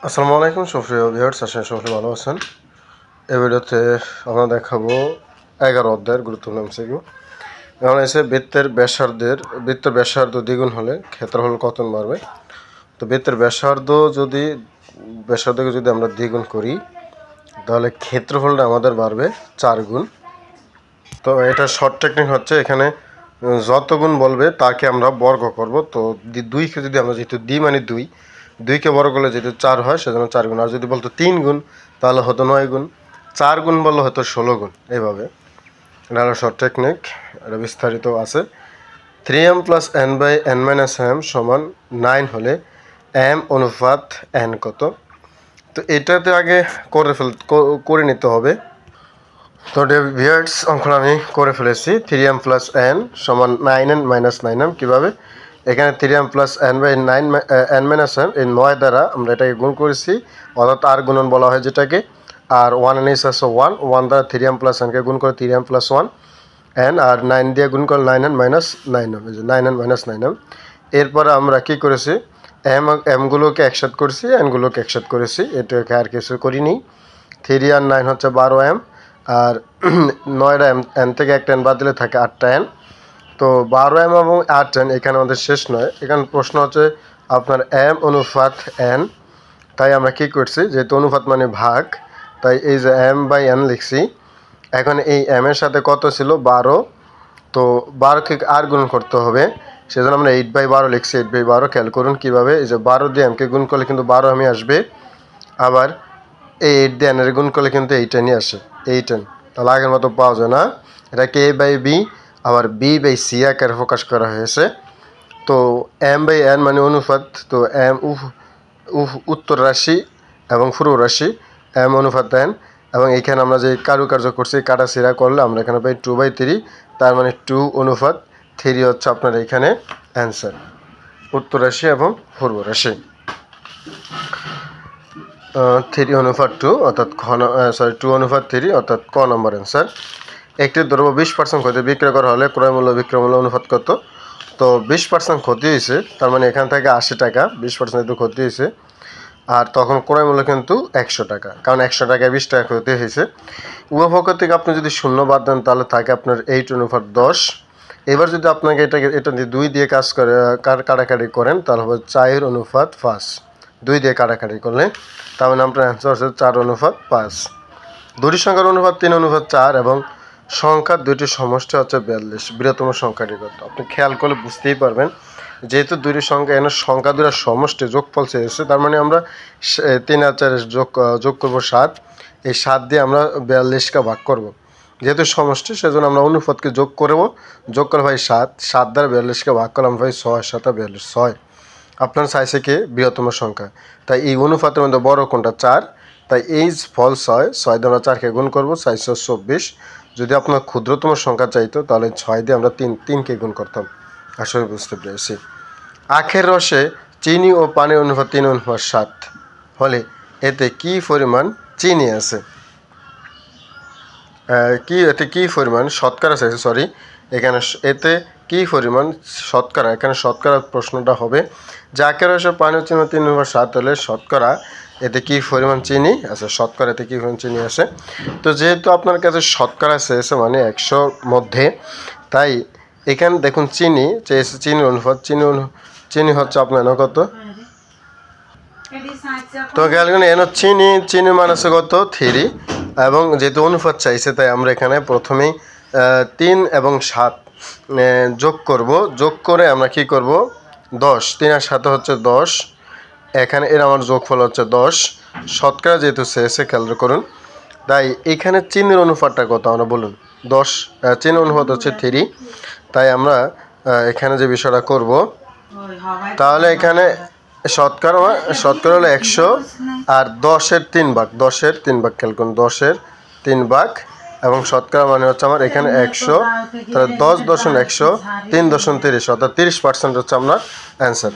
আসসালামু আলাইকুম সুপ্রিয় ভিউয়ার্স, আশা করি ভালো আছেন। এই ভিডিওতে আমরা দেখাবো 11 অধ্যায়ের গুরুত্বপূর্ণ এমসিকিউ। এখন এসে বৃত্তের ব্যাসার্ধ দ্বিগুণ হলে ক্ষেত্রফল কত বাড়বে। তো বৃত্তের ব্যাসার্ধকে যদি আমরা দ্বিগুণ করি তাহলে ক্ষেত্রফলটা আমাদের বাড়বে 4 গুণ। তো এটা শর্ট টেকনিক হচ্ছে, এখানে যত গুণ বলবে তাকে আমরা বর্গ করব। তো 2কে যদি আমরা, যেহেতু মানে 2কে বর্গ করলে যেহেতু 4 হয় সেজন্য 4 গুণ। আর যদি বলতো 3 গুণ তাহলে হতো 9 গুণ, 4 গুণ বললে হতো 16 গুণ। এইভাবে এটা হলো শর্ট টেকনিক, এটা বিস্তারিত আছে। 3m + n/n - m সমান 9 হলে m অনুপাত n কত। তো এটাতে আগে করে নিতে হবে। তো ভিউয়ার্স, অঙ্কটা আমি করে ফেলেছি। 3m + n সমান 9n - 9m। কীভাবে? এখানে 3m + n/n - m এই 9 দ্বারা আমরা এটাকে গুণ করেছি, অর্থাৎ আর গুণন বলা হয় যেটাকে। আর 1 n is 1 দ্বারা 3m + n কে গুণ করে 3m + 1 n, আর 9 দিয়ে গুণ করে 9n - 9m, 9n - 9m। এরপরে আমরা কি করেছি, এমগুলোকে একসাথে করেছি, এনগুলোকে একসাথে করেছি, এটাকে আর কিছু করিনি। 3 আর 9 হচ্ছে 12m, আর 9টা এন থেকে একটা এন বাদ দিলে থাকে 8টা এন। তো 12m এবং 8n এখানে আমাদের শেষ নয়, এখানে প্রশ্ন হচ্ছে আপনার m অনুপাত n। তাই আমরা কি করছি, যেহেতু অনুপাত মানে ভাগ, তাই এই যে m/n লিখছি। এখন এই m এর সাথে কত ছিল, 12। তো 12কে আর গুণ করতে হবে, সেজন্য আমরা 8/12 লিখছি। 8/12 খেয়াল করুন কীভাবে, এই যে 12 দিয়ে mকে গুণ করলে কিন্তু 12 আমি আসবে, আবার এই 8 দিয়ে n এর গুণ করলে কিন্তু 8n আসে, 8n। তাহলে আগের মতো পাওয়া যায় না, এটাকে a/b আবার b/c আকারে প্রকাশ করা হয়েছে। তো m/n মানে অনুপাত, তো m উত্তর রাশি এবং পূর্ব রাশি, m অনুপাত n। এবং এখানে আমরা যে কারুকার্য করছি, কাটাছিড়া করলে আমরা এখানে পাই 2/3, তার মানে 2 অনুপাত 3 হচ্ছে আপনার এখানে অ্যান্সার, উত্তর রাশি এবং পূর্ব রাশি। 3/2 অর্থাৎ 2/3 অর্থাৎ ক নম্বর অ্যান্সার। একটি দ্রব্য 20% ক্ষতি বিক্রয় করা হলে ক্রয় মূল্য বিক্রয় মূল্য অনুপাত কত। তো 20% ক্ষতি হয়েছে, তার মানে এখান থেকে 80 টাকা, 20% যেহেতু ক্ষতি হয়েছে, আর তখন ক্রয় মূল্য কিন্তু 100 টাকা, কারণ 100 টাকায় 20 টাকা ক্ষতি হয়েছে। উভয় পক্ষ থেকে আপনি যদি শূন্য বাদ দেন তাহলে থাকে আপনার 8/10। এবার যদি আপনাকে এটা 2 দিয়ে কাজ করে কাটাকাটি করেন তাহলে হবে 4/5। 2 দিয়ে কাটাকাটি করলে তার মানে আপনার অ্যান্সার হচ্ছে 4/5। দুটি সংখ্যার অনুপাত 3/4 এবং সংখ্যার দুইটির সমষ্টি হচ্ছে 42। বৃহত্তম সংখ্যাটি কত? আপনি খেয়াল করলে বুঝতেই পারবেন, যেহেতু দুইটি সংখ্যা, এখানে সংখ্যা দুটার সমষ্টি যোগফল চেয়েছে, তার মানে আমরা 3 আর 4 যোগ করবো 7। এই 7 দিয়ে আমরা 42কে ভাগ করব। যেহেতু সমষ্টি সেজন্য আমরা অনুপাতকে যোগ করবো, যোগ করে ভাই 7 দ্বারা 42কে ভাগ করলাম ভাই 6, 7 42, 6। আপনার চাইছে কি বৃহত্তম সংখ্যা, তাই এই অনুপাতের মধ্যে বড় কোনটা, 4। তাই এই ফল 6 দিয়ে আমরা 4কে গুণ করবো, 424। যদি আপনার ক্ষুদ্রতম সংখ্যা চাইতো তাহলে 6 দিয়ে আমরা 3কে গুণ করতাম। আসলে বুঝতে পেরেছি। আখের রসে চিনি ও পানির অনুপাত 3/7 হলে এতে কি পরিমাণ চিনি আছে, এতে কি পরিমাণ শতকরা আছে, সরি, এখানে এতে কি পরিমাণ শতকরা, এখানে শতকরা প্রশ্নটা হবে যে আখের রসে পানি ও চিনি 3/7 হলে শতকরা এতে কি পরিমাণ চিনি আছে, শতকরা এতে কি পরিমাণ চিনি আছে। তো যেহেতু আপনার কাছে শতকরা চেয়েছে মানে 100 মধ্যে, তাই এখানে দেখুন চিনি চেয়েছে, চিনির অনুপাত, চিনি হচ্ছে আপনার কত। তো গেল এন চিনি মান আছে কত, 3। এবং যেহেতু অনুপাত চাইছে তাই আমরা এখানে প্রথমেই 3 এবং 7 যোগ করব। যোগ করে আমরা কি করব, 10। 3 আর 7 হচ্ছে 10, এখানে এর আমার যোগফল হচ্ছে 10। শতকরা যেহেতু চেয়েছে খেয়াল করুন, তাই এখানে চিনির অনুপাতটা কত আমরা বলুন, 10। চিনির অনুপাত হচ্ছে 3। তাই আমরা এখানে যে বিষয়টা করব, তাহলে এখানে শতকরা হলো 100, আর 10-এর 3 ভাগ, 10-এর 3 ভাগ খেয়াল করুন, 10-এর 3 ভাগ, এবং শতকরা মানে হচ্ছে আমার এখানে 100, তাহলে 10.100, 3.30, অর্থাৎ 30% হচ্ছে আপনার অ্যান্সার।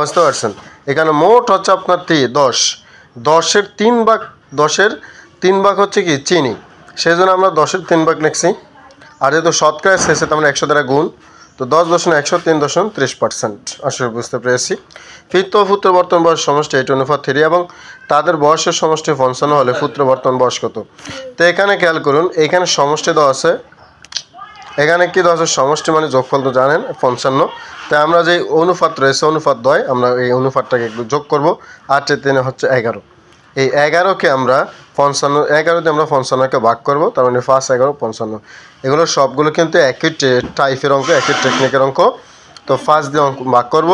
বুঝতে পারছেন, এখানে মোট হচ্ছে আপনার 10, 10-এর 3 ভাগ, 10-এর 3 ভাগ হচ্ছে কি চিনি, সেই জন্য আমরা 10-এর 3 ভাগ লিখছি। আর যেহেতু শতকরা শেষে তার মানে 100 দ্বারা গুণ, তো তো 10/100 3.30%। আসলে বুঝতে পেরেছি। পিতৃ ও পুত্র বর্তমান বয়স সমষ্টি 8:3 এবং তাদের বয়সের সমষ্টি 55 হলে পুত্র বর্তমান বয়স কত? তো এখানে খেয়াল করুন, এখানে সমষ্টি দেওয়া আছে, এখানে কি দেওয়া আছে? সমষ্টি মানে যোগফল তো জানেন 55। তাই আমরা যে অনুপাত রয়েছে অনুপাত 2, আমরা এই অনুপাতটাকে একটু যোগ করব। 8 এর 3 হচ্ছে 11। এই 11কে আমরা 11 দিয়ে আমরা 55কে ভাগ করব, তার মানে 5 11 55। এগুলো সবগুলো কিন্তু একই টাইপের অঙ্ক, একই টেকনিকের অঙ্ক। তো 5 দিয়ে অঙ্ক ভাগ করব।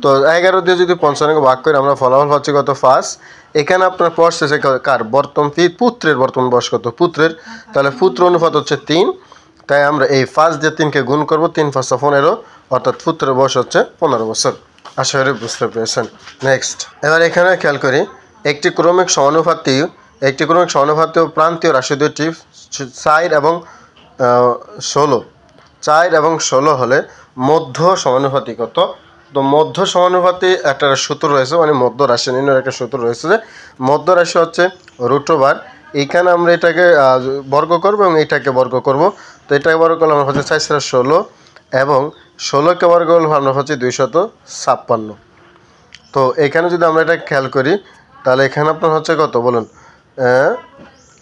তো 11 দিয়ে যদি 55কে ভাগ করি আমরা ফলাফল পাচ্ছি কত? 5। এখানে আপনার প্রশ্ন এসে কার বর্তমান পুত্রের বর্তমান বয়স কত? পুত্রের। তাহলে পুত্র অনুপাত হচ্ছে 3। তাই আমরা এই 5 দিয়ে 3কে গুণ করব, 3 5 15, অর্থাৎ পুত্রের বয়স হচ্ছে 15 বছর। আশা করি বুঝতে পেরেছেন। নেক্সট, এবার এখানে খেয়াল করি, একটি ক্রমিক সমানুপাতি ও প্রান্তীয় রাশি দুইটি 4 এবং 16 হলে মধ্য সমানুপাতি কত? তো মধ্য সমানুপাতি একটা সূত্র রয়েছে, মানে মধ্য রাশি নির্ণয়ের একটা সূত্র রয়েছে, যে মধ্য রাশি হচ্ছে √। এইখানে আমরা এটাকে বর্গ করব এবং এটাকে বর্গ করব। তো এটাকে বর্গ করলে আমরা হচ্ছে 4 × 16 এবং 16কে বর্গ করলে আমরা হচ্ছে 256। তো এখানে যদি আমরা এটা খেয়াল করি তাহলে এখানে আপনার হচ্ছে কত বলুন?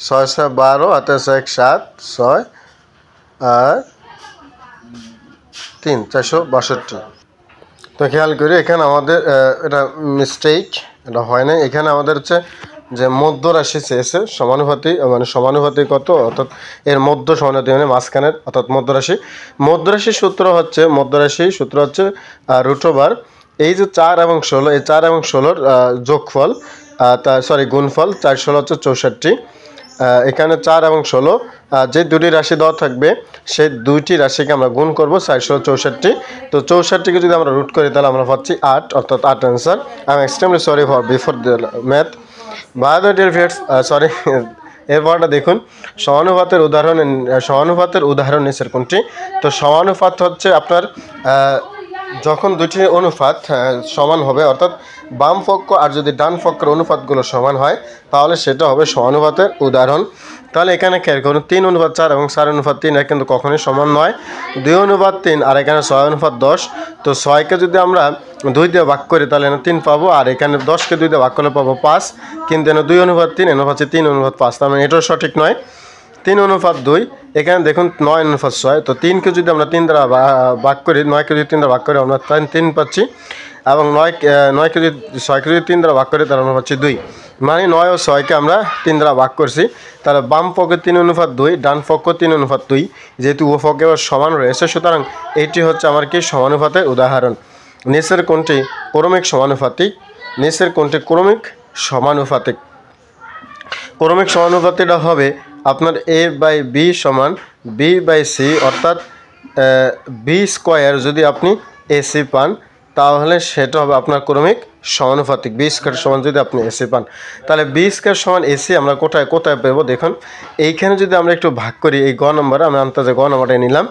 6 6 12, 1 7 6 আর 3 462। তো খেয়াল করি এখানে আমাদের এটা মিস্টেক, এটা হয় না। এখানে আমাদের হচ্ছে যে মধ্য রাশি চেয়েছে সমানুপাতি, মানে সমানুপাতি কত, অর্থাৎ এর মধ্য সমানুপাতি মানে মাঝখানের, অর্থাৎ মধ্যরাশির সূত্র হচ্ছে √। এই যে 4 এবং 16, এই 4 এবং 16-র যোগফল, গুণফল, 4 16 হচ্ছে 64। এখানে 4 এবং 16 যে দুটি রাশি দেওয়া থাকবে সেই দুইটি রাশিকে আমরা গুণ করব, 4 16 64। তো 64কে যদি আমরা রুট করি তাহলে আমরা পাচ্ছি 8, অর্থাৎ 8 answer. I am extremely sorry for before the math. By the dear friends, এরপরটা দেখুন, সমানুপাতের উদাহরণ নিচের কোনটি? তো সমানুপাত হচ্ছে আপনার যখন দুটি অনুপাত সমান হবে, অর্থাৎ বাম পক্ষ আর যদি ডান পক্ষের অনুপাতগুলো সমান হয় তাহলে সেটা হবে সমানুপাতের উদাহরণ। তাহলে এখানে খেয়াল করুন, 3:4 এবং 4:3 এরা কিন্তু কখনোই সমান নয়। 2:3 আর এখানে 6:10। তো 6কে যদি আমরা 2 দিয়ে ভাগ করি তাহলে এখানে 3 পাবো, আর এখানে 10কে 2 দিয়ে ভাগ করলে পাবো 5। কিন্তু এখানে 2:3 এনে পাচ্ছি 3:5, তার মানে এটাও সঠিক নয়। 3:2, এখানে দেখুন 9:6। তো 3কে যদি আমরা 3 দ্বারা ভাগ করি, 9কে যদি 3 দ্বারা ভাগ করি আমরা 3 পাচ্ছি, এবং 6কে যদি 3 দ্বারা ভাগ করি তাহলে আমরা পাচ্ছি 2। মানে 9 ও 6কে আমরা 3 দ্বারা ভাগ করছি। তাহলে বাম পক্ষে 3:2, ডান পক্ষ 3:2, যেহেতু উভয়পক্ষে সমান রয়েছে, সুতরাং এটি হচ্ছে আমার কি সমানুপাতের উদাহরণ। নিচের কোনটি ক্রমিক সমানুপাতিক? ক্রমিক সমানুপাতিটা হবে আপনার A/B সমান B/C, অর্থাৎ B² যদি আপনি AC পান তাহলে সেটা হবে আপনার ক্রমিক সমানুপাতিক। B² সমান যদি আপনি AC পান তাহলে B² সমান AC আমরা কোথায় পেব? দেখুন এইখানে যদি আমরা একটু ভাগ করি, এই গ নম্বরে আমি আন্দাজে গ নম্বরটাই নিলাম।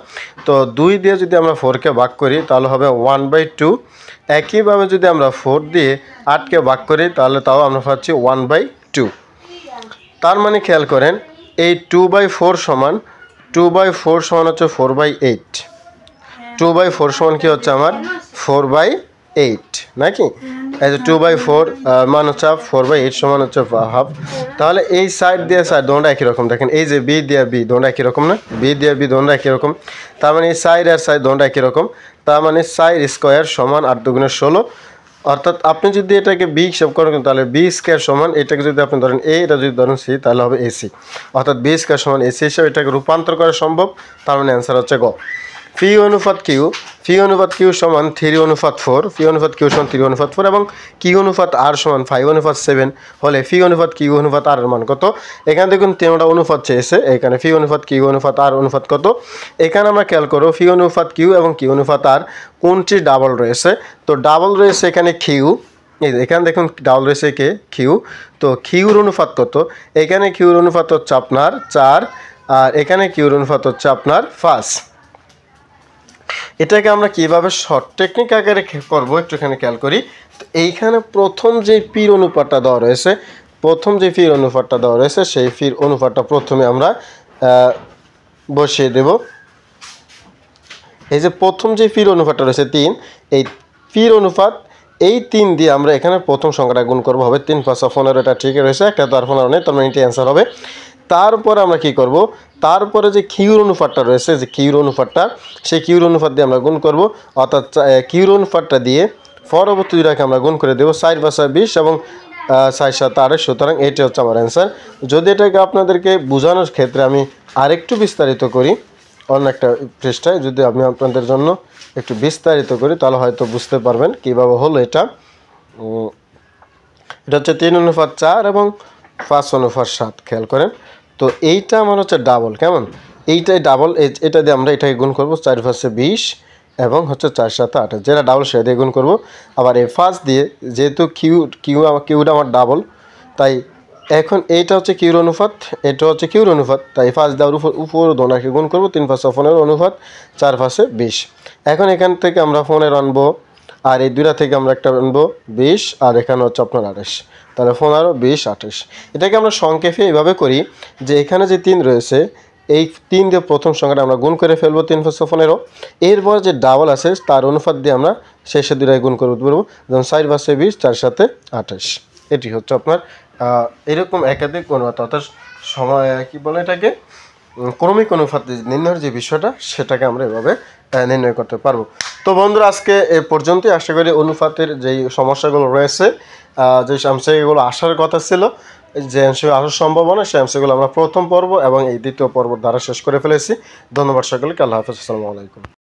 তো 2 দিয়ে যদি আমরা 4কে ভাগ করি তাহলে হবে 1/2। একইভাবে যদি আমরা 4 দিয়ে 8কে ভাগ করি তাহলে তাও আমরা পাচ্ছি 1/2। তার মানে খেয়াল করেন, এই 2/4 সমান হচ্ছে 4/8। 2/4 সমান কি হচ্ছে আমার 4/8 নাকি? এই যে 2/4 মান হচ্ছে 4/8 সমান হচ্ছে হাফ। তাহলে এই সাইড দিয়ে সাইড দোনটা একই রকম। দেখেন এই যে B দিয়ে B দোনটা একই রকম না? B দিয়ে B দোনটা একই রকম। তার মানে এই সাইড আর সাইড দোনটা একই রকম। তার মানে সাইড² সমান 8 × 16। অর্থাৎ আপনি যদি এটাকে B হিসাব করেন তাহলে B² সমান, এটাকে যদি আপনি ধরেন A, এটা যদি ধরেন C তাহলে হবে AC, অর্থাৎ B² সমান AC হিসাবে এটাকে রূপান্তর করা সম্ভব। তার মানে অ্যান্সার হচ্ছে গ। ফি অনুপাত কিউ সমান 3:4, সমান 3:4 এবং Q/R সমান 5:7 হলে F/Q/R এর মান কত? এখানে দেখুন 3টা অনুপাত চেয়েছে, এখানে F/Q/R অনুপাত কত? এখানে আমরা খেয়াল করব F/Q এবং Q/R কোনটি ডাবল রয়েছে। তো ডাবল রয়েছে এখানে Q, এখানে দেখুন ডাবল রয়েছে কে? Q। তো Qর অনুপাত কত? এখানে Qর অনুপাত হচ্ছে আপনার 4, আর এখানে Qর অনুপাত হচ্ছে আপনার 5। এটাকে আমরা কিভাবে শর্ট টেকনিক আকারে করবো একটুখানি খেয়াল করি। তো এইখানে প্রথম যে পির অনুপাতটা দেওয়া রয়েছে, সেই পির অনুপাতটা প্রথমে আমরা বসিয়ে দেব। এই যে প্রথম যে ফির অনুপাতটা রয়েছে 3, এই ফির অনুপাত এই 3 দিয়ে আমরা এখানে প্রথম সংখ্যাটা গুণ করব, হবে 3 × 5 = 15। এটা ঠিকই রয়েছে, একটা তো আর 15 নেই, তার মানে এটাই অ্যান্সার হবে। তারপরে আমরা কি করব, তারপরে যে কিউর অনুপাতটা রয়েছে, যে কিউর অনুপাতটা, সেই কিউর অনুপাত দিয়ে আমরা গুণ করব, অর্থাৎ কিউর অনুপাতটা দিয়ে পরবর্তী দুটাকে আমরা গুণ করে দেবো। 4 × 5 = 20 এবং 4 × 7 = 28। সুতরাং এটি হচ্ছে আমার অ্যান্সার। যদি এটাকে আপনাদেরকে বোঝানোর ক্ষেত্রে আমি আরেকটু বিস্তারিত করি, অন্য একটা পৃষ্ঠায় যদি আমি আপনাদের জন্য একটু বিস্তারিত করি, তাহলে হয়তো বুঝতে পারবেন কীভাবে হলো এটা। এটা হচ্ছে 3:4 এবং 5:7। খেয়াল করেন, তো এইটা আমার হচ্ছে ডাবল, কেমন, এইটাই ডাবল, এটা দিয়ে আমরা এটাকে গুণ করব। 4 × 5 = 20 এবং হচ্ছে 4 × 7 = 28। যেটা ডাবল সেটা দিয়ে গুণ করব। আবার এই 5 দিয়ে, যেহেতু কিউটা আমার ডাবল, তাই এখন এইটা হচ্ছে কিউর অনুপাত, এটা হচ্ছে কিউর অনুপাত, তাই 5 দেওয়ার উপর দোনাকে গুণ করব। 3 × 5 = 15 অনুপাত 4 × 5 = 20। এখন এখান থেকে আমরা 15 আনবো, আর এই দুইটা থেকে আমরা একটা আনবো 20, আর এখানে হচ্ছে আপনার 28। তাহলে 15, 20, 28। এটাকে আমরা সংক্ষেপে এইভাবে করি যে এখানে যে 3 রয়েছে, এই 3 দিয়ে প্রথম সংখ্যাটা আমরা গুণ করে ফেলবো, 3 × 5 = 15। এরপর যে ডাবল আছে তার অনুপাত দিয়ে আমরা শেষে দুটায় গুণ করতে পারবো, যেমন 4 × 5 = 20, 4 × 7 = 28। এটি হচ্ছে আপনার এরকম একাধিক অনুপাত, অর্থাৎ সময় কী বলে এটাকে, ক্রমিক অনুপাত নির্ণয়ের যে বিষয়টা, সেটাকে আমরা এভাবে নির্ণয় করতে পারবো। তো বন্ধুরা, আজকে এ পর্যন্তই। আশা করি অনুপাতের যেই সমস্যাগুলো রয়েছে, যে অ্যান্সারগুলো আসার কথা ছিল, যে অ্যান্সার আসার সম্ভাবনা, সেই অ্যান্সারগুলো আমরা প্রথম পর্ব এবং এই দ্বিতীয় পর্ব দ্বারা শেষ করে ফেলেছি। ধন্যবাদ সকলকে। আল্লাহ হাফেজ। আসসালামু আলাইকুম।